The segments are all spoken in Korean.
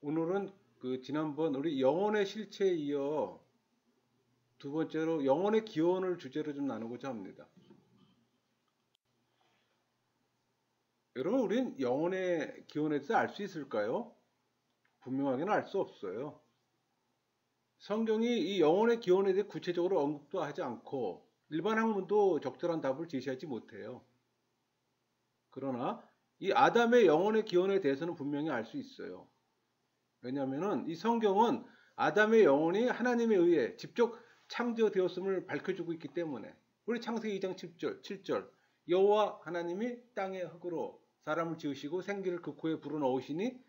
오늘은 지난번 우리 영혼의 실체에 이어 두 번째로 영혼의 기원을 주제로 좀 나누고자 합니다. 여러분, 우린 영혼의 기원에 대해서 알 수 있을까요? 분명하게는 알 수 없어요. 성경이 이 영혼의 기원에 대해 구체적으로 언급도 하지 않고 일반 학문도 적절한 답을 제시하지 못해요. 그러나 이 아담의 영혼의 기원에 대해서는 분명히 알 수 있어요. 왜냐하면 이 성경은 아담의 영혼이 하나님에 의해 직접 창조되었음을 밝혀주고 있기 때문에 우리 창세기 2장 7절 여호와 하나님이 땅의 흙으로 사람을 지으시고 생기를 그 코에 불어넣으시니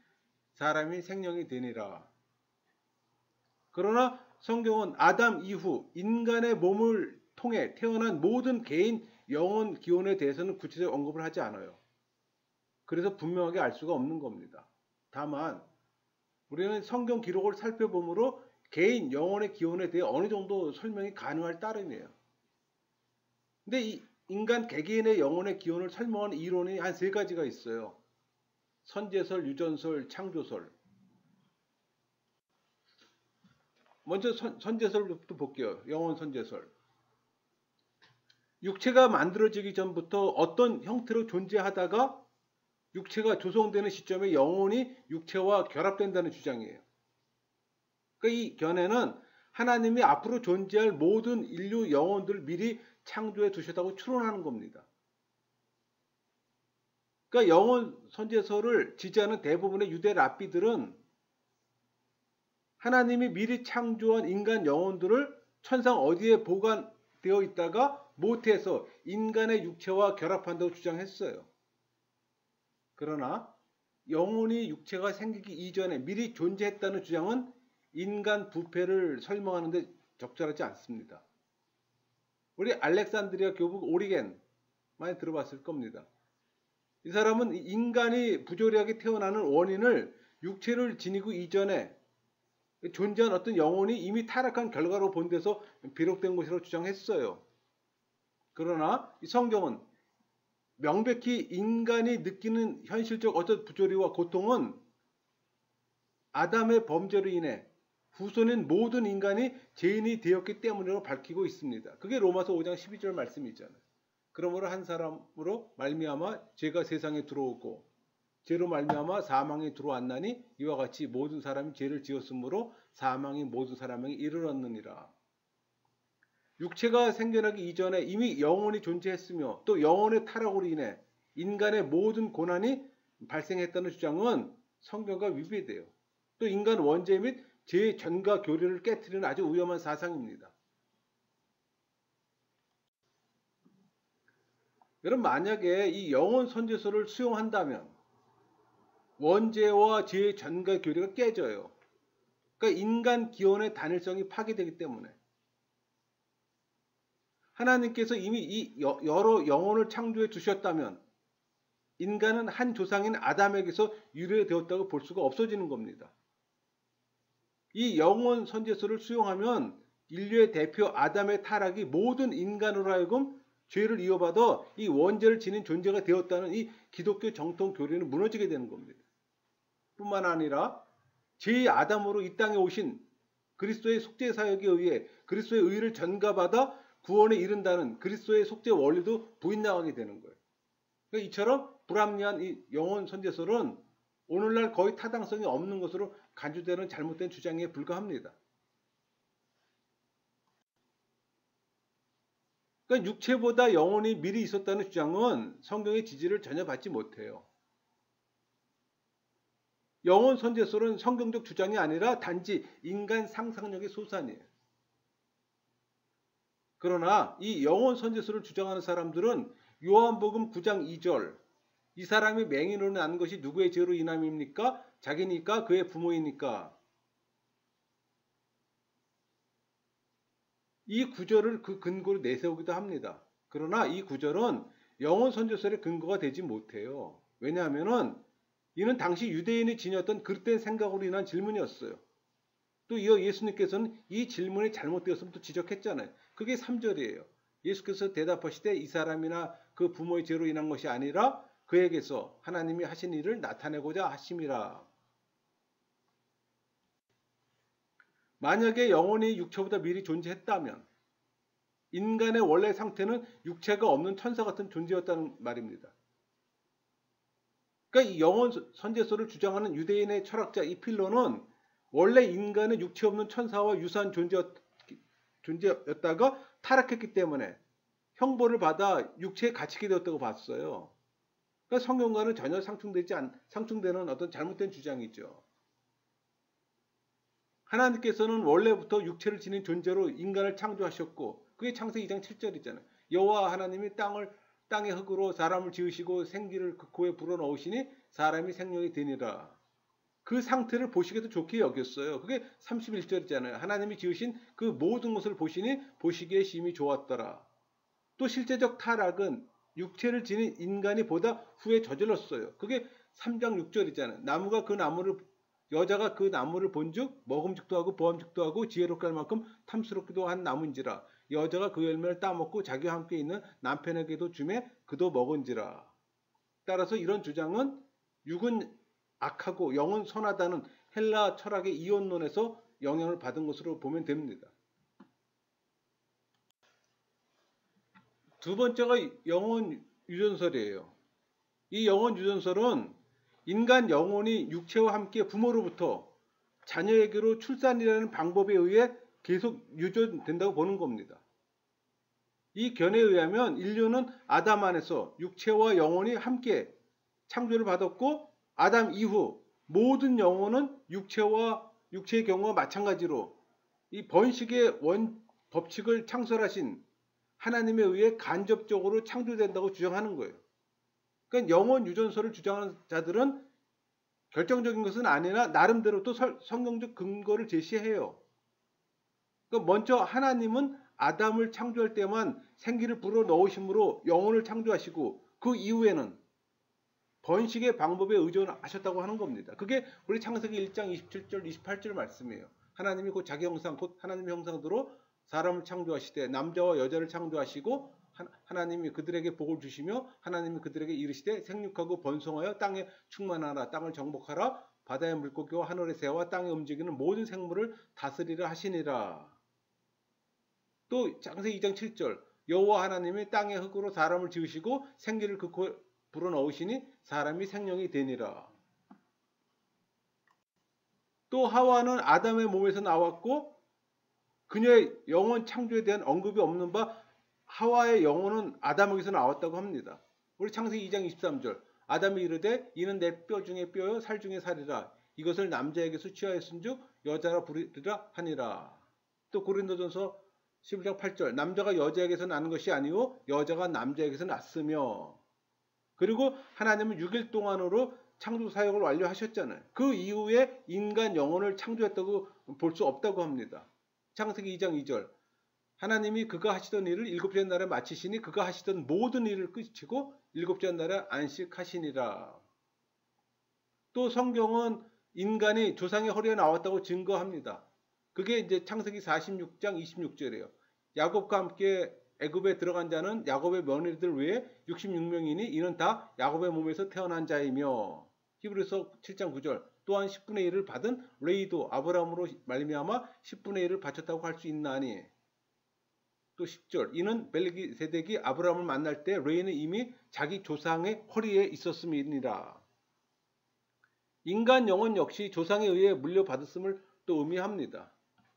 사람이 생명이 되니라. 그러나 성경은 아담 이후 인간의 몸을 통해 태어난 모든 개인 영혼 기원에 대해서는 구체적 언급을 하지 않아요. 그래서 분명하게 알 수가 없는 겁니다. 다만 우리는 성경 기록을 살펴보므로 개인 영혼의 기원에 대해 어느 정도 설명이 가능할 따름이에요. 근데 이 인간 개개인의 영혼의 기원을 설명하는 이론이 한 세 가지가 있어요. 선제설, 유전설, 창조설. 먼저 선제설부터 볼게요. 영혼 선제설. 육체가 만들어지기 전부터 어떤 형태로 존재하다가 육체가 조성되는 시점에 영혼이 육체와 결합된다는 주장이에요. 그러니까 이 견해는 하나님이 앞으로 존재할 모든 인류 영혼들을 미리 창조해 두셨다고 추론하는 겁니다. 그러니까 영혼 선제설을 지지하는 대부분의 유대 랍비들은 하나님이 미리 창조한 인간 영혼들을 천상 어디에 보관되어 있다가 모태에서 인간의 육체와 결합한다고 주장했어요. 그러나 영혼이 육체가 생기기 이전에 미리 존재했다는 주장은 인간 부패를 설명하는데 적절하지 않습니다. 우리 알렉산드리아 교부 오리겐 많이 들어봤을 겁니다. 이 사람은 인간이 부조리하게 태어나는 원인을 육체를 지니고 이전에 존재한 어떤 영혼이 이미 타락한 결과로 본 데서 비롯된 것이라고 주장했어요. 그러나 이 성경은 명백히 인간이 느끼는 현실적 어떤 부조리와 고통은 아담의 범죄로 인해 후손인 모든 인간이 죄인이 되었기 때문이라고 밝히고 있습니다. 그게 로마서 5장 12절 말씀이잖아요. 그러므로 한 사람으로 말미암아 죄가 세상에 들어오고 죄로 말미암아 사망이 들어왔나니 이와 같이 모든 사람이 죄를 지었으므로 사망이 모든 사람에게 이르렀느니라. 육체가 생겨나기 이전에 이미 영혼이 존재했으며 또 영혼의 타락으로 인해 인간의 모든 고난이 발생했다는 주장은 성경과 위배돼요. 또 인간 원죄 및 죄의 전가 교리를 깨트리는 아주 위험한 사상입니다. 여러분, 만약에 이 영혼 선제설을 수용한다면 원죄와 죄의 전가 교리가 깨져요. 그러니까 인간 기원의 단일성이 파괴되기 때문에 하나님께서 이미 이 여러 영혼을 창조해 두셨다면 인간은 한 조상인 아담에게서 유래되었다고 볼 수가 없어지는 겁니다. 이 영혼 선제설을 수용하면 인류의 대표 아담의 타락이 모든 인간으로 하여금 죄를 이어받아 이 원죄를 지닌 존재가 되었다는 이 기독교 정통 교리는 무너지게 되는 겁니다. 뿐만 아니라 제 아담으로 이 땅에 오신 그리스도의 속죄 사역에 의해 그리스도의 의를 전가받아 구원에 이른다는 그리스도의 속죄 원리도 부인당하게 되는 거예요. 그러니까 이처럼 불합리한 이 영혼 선제설은 오늘날 거의 타당성이 없는 것으로 간주되는 잘못된 주장에 불과합니다. 그러니까 육체보다 영혼이 미리 있었다는 주장은 성경의 지지를 전혀 받지 못해요. 영혼 선제설은 성경적 주장이 아니라 단지 인간 상상력의 소산이에요. 그러나 이 영혼 선제설을 주장하는 사람들은 요한복음 9장 2절 이 사람이 맹인으로 난 것이 누구의 죄로 인함입니까? 자기니까 그의 부모이니까. 이 구절을 그 근거로 내세우기도 합니다. 그러나 이 구절은 영혼 선제설의 근거가 되지 못해요. 왜냐하면 이는 당시 유대인이 지녔던 그릇된 생각으로 인한 질문이었어요. 또 이어 예수님께서는 이 질문이 잘못되었음을 또 지적했잖아요. 그게 3절이에요. 예수께서 대답하시되 이 사람이나 그 부모의 죄로 인한 것이 아니라 그에게서 하나님이 하신 일을 나타내고자 하심이라. 만약에 영혼이 육체보다 미리 존재했다면 인간의 원래 상태는 육체가 없는 천사 같은 존재였다는 말입니다. 그러니까 이 영혼 선제소를 주장하는 유대인의 철학자 이 필로는 원래 인간은 육체 없는 천사와 유사한 존재였다가 타락했기 때문에 형벌을 받아 육체에 갇히게 되었다고 봤어요. 그러니까 성경과는 전혀 상충되는 어떤 잘못된 주장이죠. 하나님께서는 원래부터 육체를 지닌 존재로 인간을 창조하셨고 그게 창세기 2장 7절이잖아요. 여호와 하나님이 땅의 흙으로 사람을 지으시고 생기를 그 코에 불어넣으시니 사람이 생명이 되니라. 그 상태를 보시기도 좋게 여겼어요. 그게 31절이잖아요. 하나님이 지으신 그 모든 것을 보시니 보시기에 심히 좋았더라. 또 실제적 타락은 육체를 지닌 인간이 보다 후에 저질렀어요. 그게 3장 6절이잖아요. 여자가 그 나무를 본즉 먹음직도 하고 보암직도 하고 지혜롭게 할 만큼 탐스럽기도 한 나무인지라. 여자가 그 열매를 따먹고 자기와 함께 있는 남편에게도 주매 그도 먹은지라. 따라서 이런 주장은 육은 악하고 영은 선하다는 헬라 철학의 이원론에서 영향을 받은 것으로 보면 됩니다. 두 번째가 영혼 유전설이에요. 이 영혼 유전설은 인간 영혼이 육체와 함께 부모로부터 자녀에게로 출산이라는 방법에 의해 계속 유전된다고 보는 겁니다. 이 견해에 의하면 인류는 아담 안에서 육체와 영혼이 함께 창조를 받았고 아담 이후 모든 영혼은 육체의 경우와 마찬가지로 이 번식의 법칙을 창설하신 하나님에 의해 간접적으로 창조된다고 주장하는 거예요. 그러니까 영혼 유전설을 주장하는 자들은 결정적인 것은 아니나 나름대로 또 성경적 근거를 제시해요. 그러니까 먼저 하나님은 아담을 창조할 때만 생기를 불어넣으심으로 영혼을 창조하시고 그 이후에는 번식의 방법에 의존하셨다고 하는 겁니다. 그게 우리 창세기 1장 27절 28절 말씀이에요. 하나님이 곧 자기 형상 곧 하나님의 형상대로 사람을 창조하시되 남자와 여자를 창조하시고 하나님이 그들에게 복을 주시며 하나님이 그들에게 이르시되 생육하고 번성하여 땅에 충만하라. 땅을 정복하라. 바다의 물고기와 하늘의 새와 땅에 움직이는 모든 생물을 다스리라 하시니라. 또 창세기 2장 7절 여호와 하나님이 땅의 흙으로 사람을 지으시고 생기를 그 코에 불어넣으시니 사람이 생명이 되니라. 또 하와는 아담의 몸에서 나왔고 그녀의 영혼 창조에 대한 언급이 없는 바 하와의 영혼은 아담에게서 나왔다고 합니다. 우리 창세기 2장 23절 아담이 이르되 이는 내 뼈 중에 뼈요 살 중에 살이라. 이것을 남자에게서 취하였은즉 여자라 부르리라 하니라. 또 고린도전서 11장 8절 남자가 여자에게서 나는 것이 아니요 여자가 남자에게서 났으며. 그리고 하나님은 6일 동안으로 창조 사역을 완료하셨잖아요. 그 이후에 인간 영혼을 창조했다고 볼 수 없다고 합니다. 창세기 2장 2절 하나님이 그가 하시던 일을 일곱째 날에 마치시니 그가 하시던 모든 일을 끝이고 일곱째 날에 안식하시니라. 또 성경은 인간이 조상의 허리에 나왔다고 증거합니다. 그게 이제 창세기 46장 26절이에요. 야곱과 함께 애굽에 들어간 자는 야곱의 며느리들 외에 66명이니 이는 다 야곱의 몸에서 태어난 자이며. 히브리서 7장 9절 또한 10분의 1을 받은 레이도 아브라함으로 말미암아 10분의 1을 바쳤다고 할 수 있나니. 또 10절 이는 멜기세덱이 아브라함을 만날 때 레이는 이미 자기 조상의 허리에 있었음이니라. 인간 영혼 역시 조상에 의해 물려받았음을 또 의미합니다.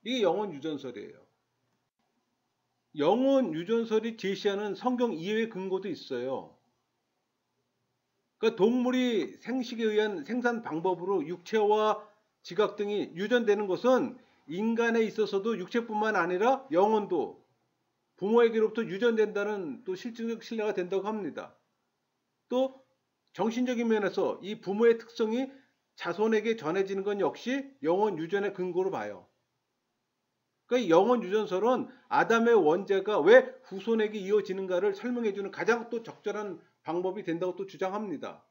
이게 영혼 유전설이에요. 영혼 유전설이 제시하는 성경 이해의 근거도 있어요. 그러니까 동물이 생식에 의한 생산 방법으로 육체와 지각 등이 유전되는 것은 인간에 있어서도 육체뿐만 아니라 영혼도 부모에게로부터 유전된다는 또 실증적 신뢰가 된다고 합니다. 또 정신적인 면에서 이 부모의 특성이 자손에게 전해지는 건 역시 영혼 유전의 근거로 봐요. 그러니까 영혼 유전설은 아담의 원죄가 왜 후손에게 이어지는가를 설명해주는 가장 또 적절한 방법이 된다고 또 주장합니다.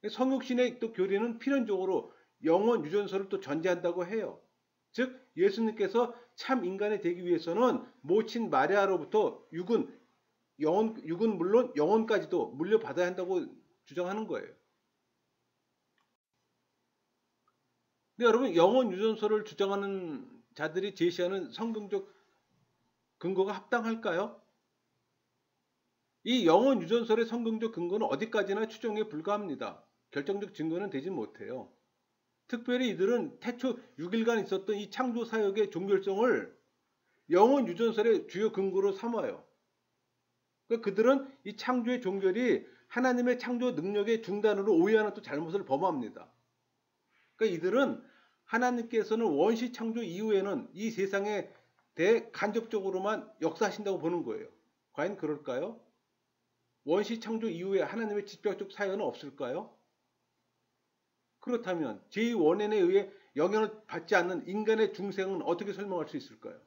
성육신의 또 교리는 필연적으로 영혼 유전설을 또 전제한다고 해요. 즉 예수님께서 참 인간이 되기 위해서는 모친 마리아로부터 육은 물론 영혼까지도 물려받아야 한다고 주장하는 거예요. 근데 여러분 영원 유전설을 주장하는 자들이 제시하는 성경적 근거가 합당할까요? 이 영원 유전설의 성경적 근거는 어디까지나 추정에 불과합니다. 결정적 증거는 되지 못해요. 특별히 이들은 태초 6일간 있었던 이 창조 사역의 종결성을 영원 유전설의 주요 근거로 삼아요. 그러니까 그들은 이 창조의 종결이 하나님의 창조 능력의 중단으로 오해하는 또 잘못을 범합니다. 그러니까 이들은 하나님께서는 원시 창조 이후에는 이 세상에 대해 간접적으로만 역사하신다고 보는 거예요. 과연 그럴까요? 원시 창조 이후에 하나님의 직접적 사연은 없을까요? 그렇다면 제2원인에 의해 영향을 받지 않는 인간의 중생은 어떻게 설명할 수 있을까요?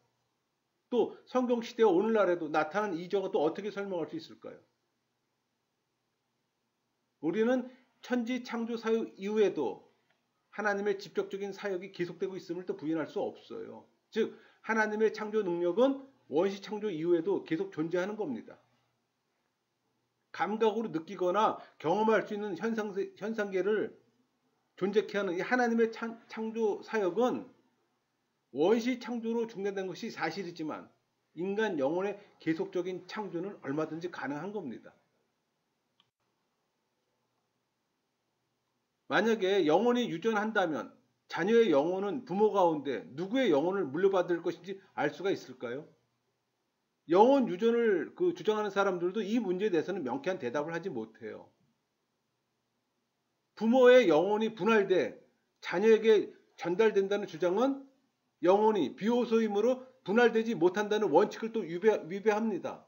또 성경 시대와 오늘날에도 나타난 이적은 또 어떻게 설명할 수 있을까요? 우리는 천지 창조 사역 이후에도 하나님의 직접적인 사역이 계속되고 있음을 또 부인할 수 없어요. 즉 하나님의 창조 능력은 원시 창조 이후에도 계속 존재하는 겁니다. 감각으로 느끼거나 경험할 수 있는 현상계를 존재케 하는 이 하나님의 창조 사역은 원시 창조로 중단된 것이 사실이지만 인간 영혼의 계속적인 창조는 얼마든지 가능한 겁니다. 만약에 영혼이 유전한다면 자녀의 영혼은 부모 가운데 누구의 영혼을 물려받을 것인지 알 수가 있을까요? 영혼 유전을 주장하는 사람들도 이 문제에 대해서는 명쾌한 대답을 하지 못해요. 부모의 영혼이 분할돼 자녀에게 전달된다는 주장은 영혼이 비호소임으로 분할되지 못한다는 원칙을 또 위배합니다.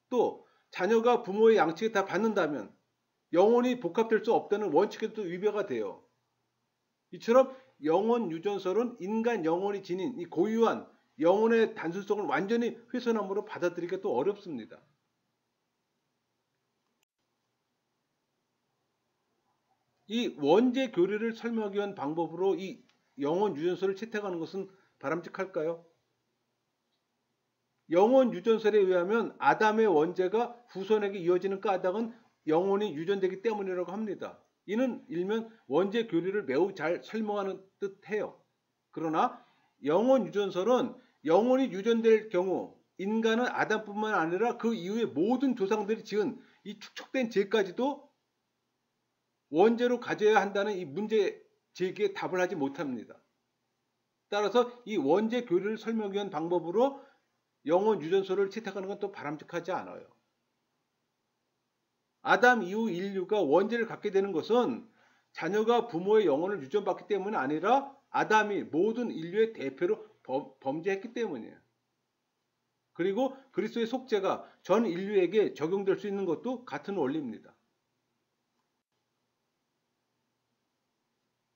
또 자녀가 부모의 양측에 다 받는다면 영혼이 복합될 수 없다는 원칙에도 위배가 돼요. 이처럼 영혼 유전설은 인간 영혼이 지닌 이 고유한 영혼의 단순성을 완전히 훼손함으로 받아들이기가 또 어렵습니다. 이 원죄 교리를 설명하기 위한 방법으로 이 영혼 유전설을 채택하는 것은 바람직할까요? 영혼 유전설에 의하면 아담의 원죄가 후손에게 이어지는 까닭은 영혼이 유전되기 때문이라고 합니다. 이는 일면 원죄 교리를 매우 잘 설명하는 듯해요. 그러나 영혼 유전설은 영혼이 유전될 경우 인간은 아담뿐만 아니라 그 이후의 모든 조상들이 지은 이 축적된 죄까지도 원죄로 가져야 한다는 이 문제 제기에 답을 하지 못합니다. 따라서 이 원죄 교리를 설명하기 위한 방법으로 영혼 유전설을 채택하는 건 또 바람직하지 않아요. 아담 이후 인류가 원죄를 갖게 되는 것은 자녀가 부모의 영혼을 유전받기 때문이 아니라 아담이 모든 인류의 대표로 범죄했기 때문이에요. 그리고 그리스도의 속죄가 전 인류에게 적용될 수 있는 것도 같은 원리입니다.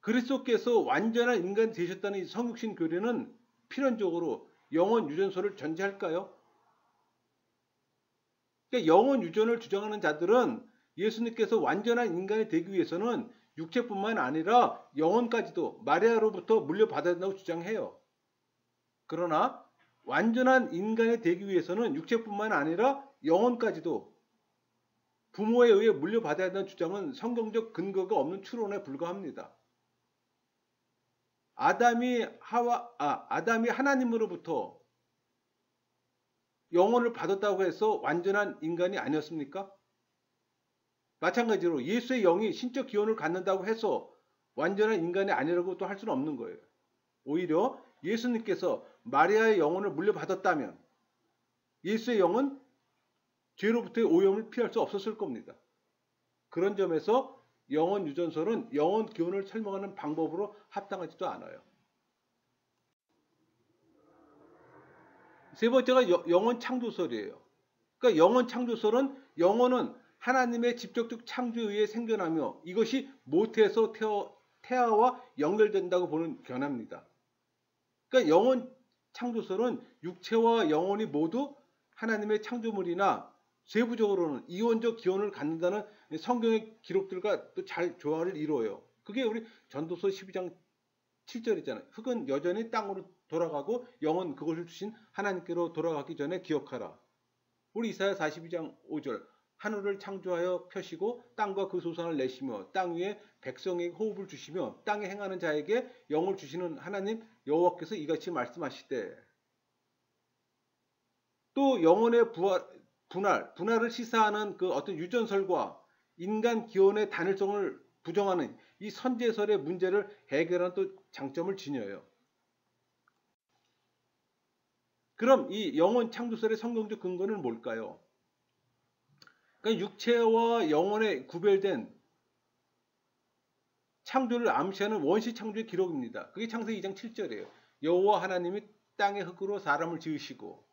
그리스도께서 완전한 인간이 되셨다는 이 성육신 교리는 필연적으로 영혼 유전설을 전제할까요? 그러니까 영혼 유전을 주장하는 자들은 예수님께서 완전한 인간이 되기 위해서는 육체뿐만 아니라 영혼까지도 마리아로부터 물려받아야 된다고 주장해요. 그러나 완전한 인간이 되기 위해서는 육체뿐만 아니라 영혼까지도 부모에 의해 물려받아야 한다는 주장은 성경적 근거가 없는 추론에 불과합니다. 아담이 하나님으로부터 영혼을 받았다고 해서 완전한 인간이 아니었습니까? 마찬가지로 예수의 영이 신적 기원을 갖는다고 해서 완전한 인간이 아니라고 또 할 수는 없는 거예요. 오히려 예수님께서 마리아의 영혼을 물려받았다면 예수의 영은 죄로부터의 오염을 피할 수 없었을 겁니다. 그런 점에서 영혼 유전설은 영혼 기원을 설명하는 방법으로 합당하지도 않아요. 세 번째가 영혼 창조설이에요. 그러니까 영혼 창조설은 영혼은 하나님의 직접적 창조에 의해 생겨나며 이것이 모태에서 태아와 연결된다고 보는 견해입니다. 그러니까 영혼 창조설은 육체와 영혼이 모두 하나님의 창조물이나 세부적으로는 이원적 기원을 갖는다는 성경의 기록들과 또 잘 조화를 이루어요. 그게 우리 전도서 12장 7절이잖아요. 흙은 여전히 땅으로 돌아가고 영은 그것을 주신 하나님께로 돌아가기 전에 기억하라. 우리 이사야 42장 5절 하늘을 창조하여 펴시고 땅과 그 소산을 내시며 땅 위에 백성에게 호흡을 주시며 땅에 행하는 자에게 영을 주시는 하나님 여호와께서 이같이 말씀하시되 또 영혼의 분할을 시사하는 그 어떤 유전설과 인간 기원의 단일성을 부정하는 이 선제설의 문제를 해결하는 또 장점을 지녀요. 그럼 이 영혼 창조설의 성경적 근거는 뭘까요? 그러니까 육체와 영혼의 구별된 창조를 암시하는 원시 창조의 기록입니다. 그게 창세기 2장 7절이에요. 여호와 하나님이 땅의 흙으로 사람을 지으시고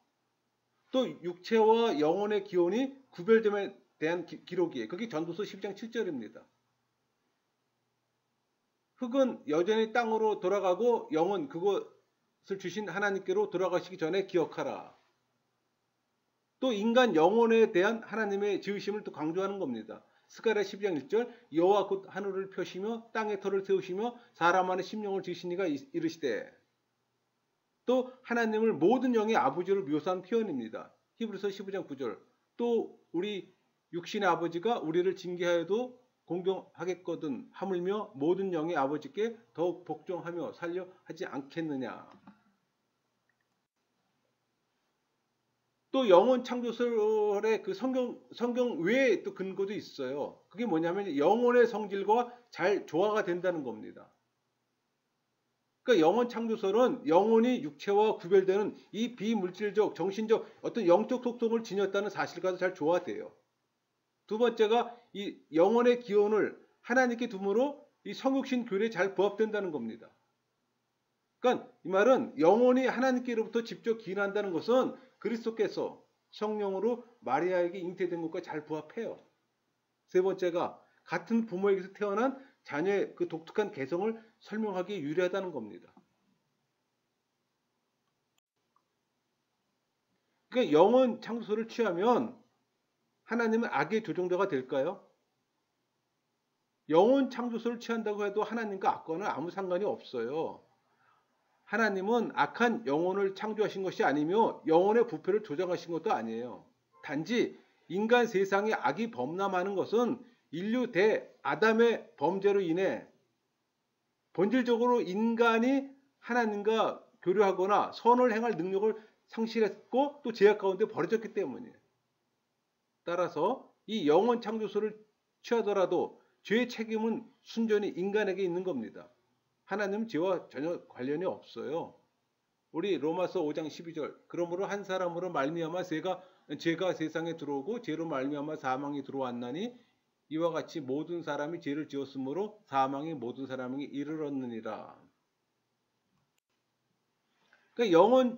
또 육체와 영혼의 기원이 구별됨에 대한 기록이에요. 그게 전도서 10장 7절입니다. 흙은 여전히 땅으로 돌아가고 영은 그것을 주신 하나님께로 돌아가시기 전에 기억하라. 또 인간 영혼에 대한 하나님의 지으심을 또 강조하는 겁니다. 스가랴 12장 1절 여호와 곧 하늘을 펴시며 땅의 터를 세우시며 사람 안에 심령을 지으시니가 이르시되 또 하나님을 모든 영의 아버지로 묘사한 표현입니다. 히브리서 15장 9절 또 우리 육신의 아버지가 우리를 징계하여도 공경하겠거든 하물며 모든 영의 아버지께 더욱 복종하며 살려 하지 않겠느냐. 또 영혼 창조설의 그 성경 외에 또 근거도 있어요. 그게 뭐냐면 영혼의 성질과 잘 조화가 된다는 겁니다. 그러니까 영혼 창조설은 영혼이 육체와 구별되는 이 비물질적, 정신적 어떤 영적 속성을 지녔다는 사실과도 잘 조화돼요. 두 번째가 이 영혼의 기원을 하나님께 둠으로 이 성육신 교리에 잘 부합된다는 겁니다. 그러니까 이 말은 영혼이 하나님께로부터 직접 기인한다는 것은 그리스도께서 성령으로 마리아에게 잉태된 것과 잘 부합해요. 세 번째가 같은 부모에게서 태어난 자녀의 그 독특한 개성을 설명하기에 유리하다는 겁니다. 그러니까 영혼 창조설을 취하면 하나님은 악의 조종자가 될까요? 영혼 창조설을 취한다고 해도 하나님과 악과는 아무 상관이 없어요. 하나님은 악한 영혼을 창조하신 것이 아니며 영혼의 부패를 조장하신 것도 아니에요. 단지 인간 세상에 악이 범람하는 것은 인류 대아담의 범죄로 인해 본질적으로 인간이 하나님과 교류하거나 선을 행할 능력을 상실했고 또 죄악 가운데 버려졌기 때문이에요. 따라서 이 영혼 창조설을 취하더라도 죄의 책임은 순전히 인간에게 있는 겁니다. 하나님은 죄와 전혀 관련이 없어요. 우리 로마서 5장 12절 그러므로 한 사람으로 말미암아 죄가 세상에 들어오고 죄로 말미암아 사망이 들어왔나니 이와 같이 모든 사람이 죄를 지었으므로 사망이 모든 사람에게 이르렀느니라. 그러니까 영혼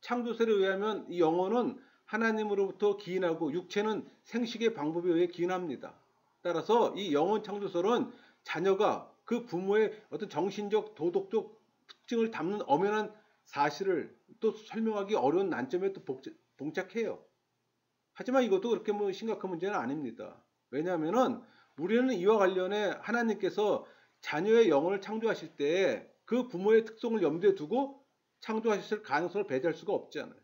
창조설에 의하면 이 영혼은 하나님으로부터 기인하고 육체는 생식의 방법에 의해 기인합니다. 따라서 이 영혼 창조설은 자녀가 그 부모의 어떤 정신적, 도덕적 특징을 담는 엄연한 사실을 또 설명하기 어려운 난점에 또 봉착해요. 하지만 이것도 그렇게 심각한 문제는 아닙니다. 왜냐하면 우리는 이와 관련해 하나님께서 자녀의 영혼을 창조하실 때 그 부모의 특성을 염두에 두고 창조하실 가능성을 배제할 수가 없잖아요.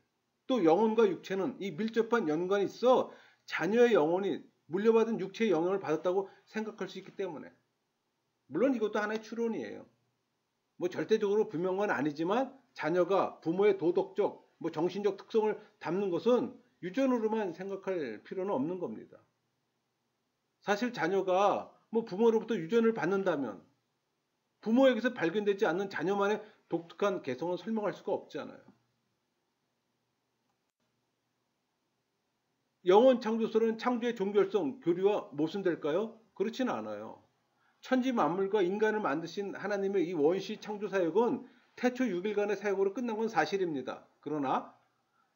또 영혼과 육체는 이 밀접한 연관이 있어 자녀의 영혼이 물려받은 육체의 영향을 받았다고 생각할 수 있기 때문에 물론 이것도 하나의 추론이에요. 절대적으로 분명한 건 아니지만 자녀가 부모의 도덕적, 정신적 특성을 담는 것은 유전으로만 생각할 필요는 없는 겁니다. 사실 자녀가 부모로부터 유전을 받는다면 부모에게서 발견되지 않는 자녀만의 독특한 개성을 설명할 수가 없잖아요. 영혼 창조설은 창조의 종결성, 교리와 모순될까요? 그렇지는 않아요. 천지 만물과 인간을 만드신 하나님의 이 원시 창조 사역은 태초 6일간의 사역으로 끝난 건 사실입니다. 그러나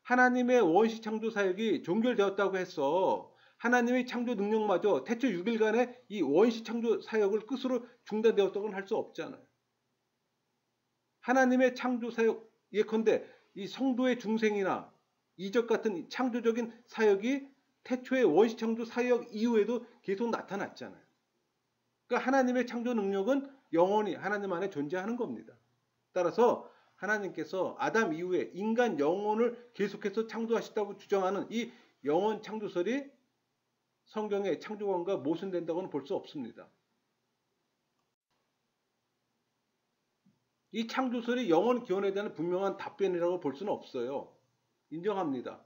하나님의 원시 창조 사역이 종결되었다고 해서 하나님의 창조 능력마저 태초 6일간의 이 원시 창조 사역을 끝으로 중단되었다고는 할 수 없잖아요. 하나님의 창조 사역 예컨대 이 성도의 중생이나 이적 같은 창조적인 사역이 태초의 원시 창조 사역 이후에도 계속 나타났잖아요. 그러니까 하나님의 창조 능력은 영원히 하나님 안에 존재하는 겁니다. 따라서 하나님께서 아담 이후에 인간 영혼을 계속해서 창조하셨다고 주장하는 이 영혼 창조설이 성경의 창조관과 모순된다고는 볼 수 없습니다. 이 창조설이 영원 기원에 대한 분명한 답변이라고 볼 수는 없어요. 인정합니다.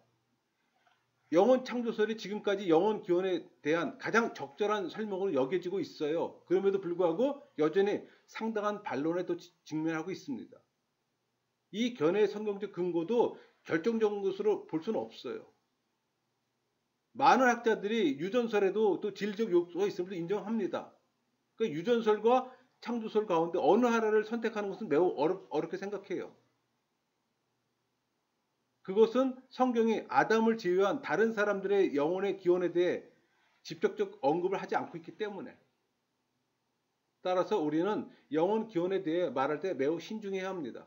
영원 창조설이 지금까지 영원 기원에 대한 가장 적절한 설명으로 여겨지고 있어요. 그럼에도 불구하고 여전히 상당한 반론에 또 직면하고 있습니다. 이 견해의 성경적 근거도 결정적인 것으로 볼 수는 없어요. 많은 학자들이 유전설에도 또 질적 요소가 있음을 인정합니다. 그러니까 유전설과 창조설 가운데 어느 하나를 선택하는 것은 매우 어렵게 생각해요. 그것은 성경이 아담을 제외한 다른 사람들의 영혼의 기원에 대해 직접적 언급을 하지 않고 있기 때문에, 따라서 우리는 영혼 기원에 대해 말할 때 매우 신중해야 합니다.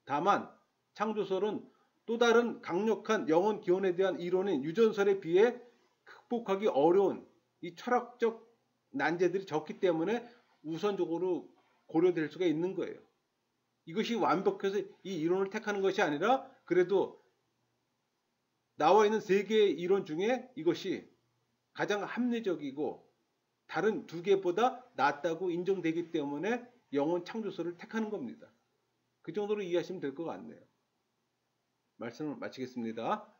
다만 창조설은 또 다른 강력한 영혼 기원에 대한 이론인 유전설에 비해 극복하기 어려운 이 철학적 난제들이 적기 때문에 우선적으로 고려될 수가 있는 거예요. 이것이 완벽해서 이 이론을 택하는 것이 아니라 그래도 나와 있는 세 개의 이론 중에 이것이 가장 합리적이고 다른 두 개보다 낫다고 인정되기 때문에 영혼 창조설을 택하는 겁니다. 그 정도로 이해하시면 될 것 같네요. 말씀을 마치겠습니다.